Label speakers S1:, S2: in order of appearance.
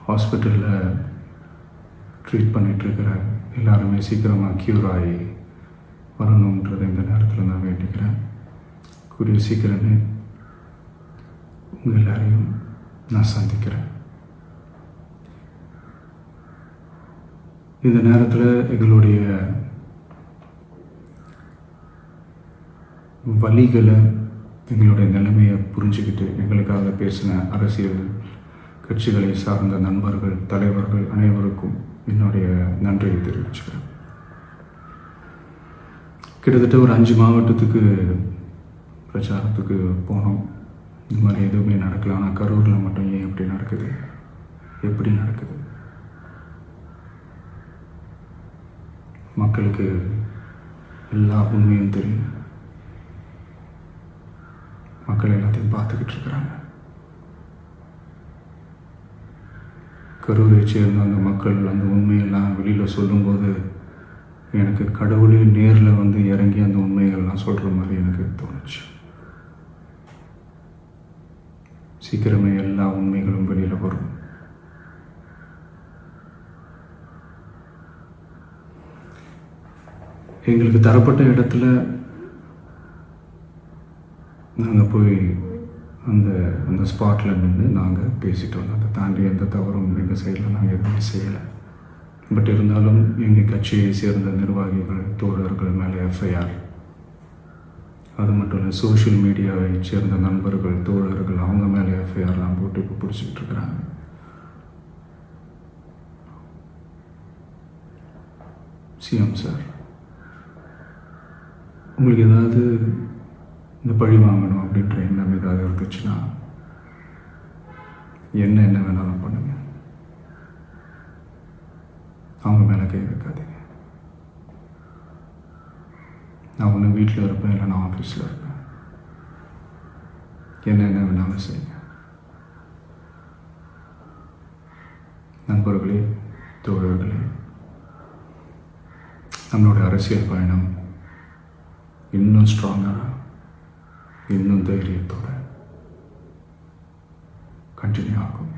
S1: ஹாஸ்பிட்டலில் ட்ரீட் பண்ணிகிட்ருக்கிற எல்லாருமே சீக்கிரமாக க்யூர் ஆகி வரணுன்றதை இந்த நேரத்தில் நான் வேண்டிக்கிறேன். கூடிய சீக்கிரமே உங்கள் எல்லாரையும் நான் சந்திக்கிறேன். இந்த நேரத்தில் எங்களுடைய வலிகளை, எங்களுடைய நிலைமையை புரிஞ்சுக்கிட்டு எங்களுக்காக பேசின அரசியல் கட்சிகளை சார்ந்த நண்பர்கள், தலைவர்கள் அனைவருக்கும் என்னுடைய நன்றியை தெரிவிச்சுக்கிறேன். கிட்டத்தட்ட ஒரு 5 மாவட்டத்துக்கு பிரச்சாரத்துக்கு போனோம். இந்த மாதிரி எதுவுமே நடக்கல. ஆனால் கரூரில் மட்டும் ஏன் எப்படி நடக்குது? எப்படி நடக்குது? மக்களுக்கு எல்லா உண்மையும் தெரியும். மக்கள் எல்லாத்தையும் பார்த்துக்கிட்டு இருக்கிறாங்க. கரூரை சேர்ந்த அந்த மக்கள் அந்த உண்மையெல்லாம் வெளியில் சொல்லும்போது எனக்கு கடவுளே நேரில் வந்து இறங்கி அந்த உண்மைகள்லாம் சொல்கிற மாதிரி எனக்கு தோணுச்சு. சீக்கிரமே எல்லா உண்மைகளும் வெளியில் வரும். எங்களுக்கு தரப்பட்ட இடத்துல நாங்கள் போய் அந்த ஸ்பாட்டில் நின்று நாங்கள் பேசிட்டு வந்தோம். அதை தாண்டி எந்த தவறும் எங்கள் சைடில் நாங்கள் எதுவுமே செய்யலை. பட் இருந்தாலும் எங்கள் கட்சியை சேர்ந்த நிர்வாகிகள், தோழர்கள் மேலே எஃப்ஐஆர், அது மட்டும் இல்லை சோஷியல் மீடியாவை சேர்ந்த நண்பர்கள், தோழர்கள் அவங்க மேலே எஃப்ஐஆர்லாம் போட்டு இப்போ பிடிச்சிக்கிட்டு இருக்கிறாங்க. சிஎம் சார், உங்களுக்கு ஏதாவது இந்த பழி வாங்கணும் அப்படின்ற எண்ணம் ஏதாவது இருந்துச்சுன்னா என்ன வேணாலும் பண்ணுங்க. அவங்க மேலே கை வைக்காதீங்க. நான் ஒன்று வீட்டில் இருப்பேன், இல்லை நான் ஆஃபீஸில் இருப்பேன். என்ன வேணாலும் செய்யுங்க. நண்பர்களே, தோழர்களே, நம்மளுடைய அரசியல் பயணம் இன்னும் ஸ்ட்ராங்கராக, இன்னும் தைரியத்தோட கண்டினியூ ஆகும்.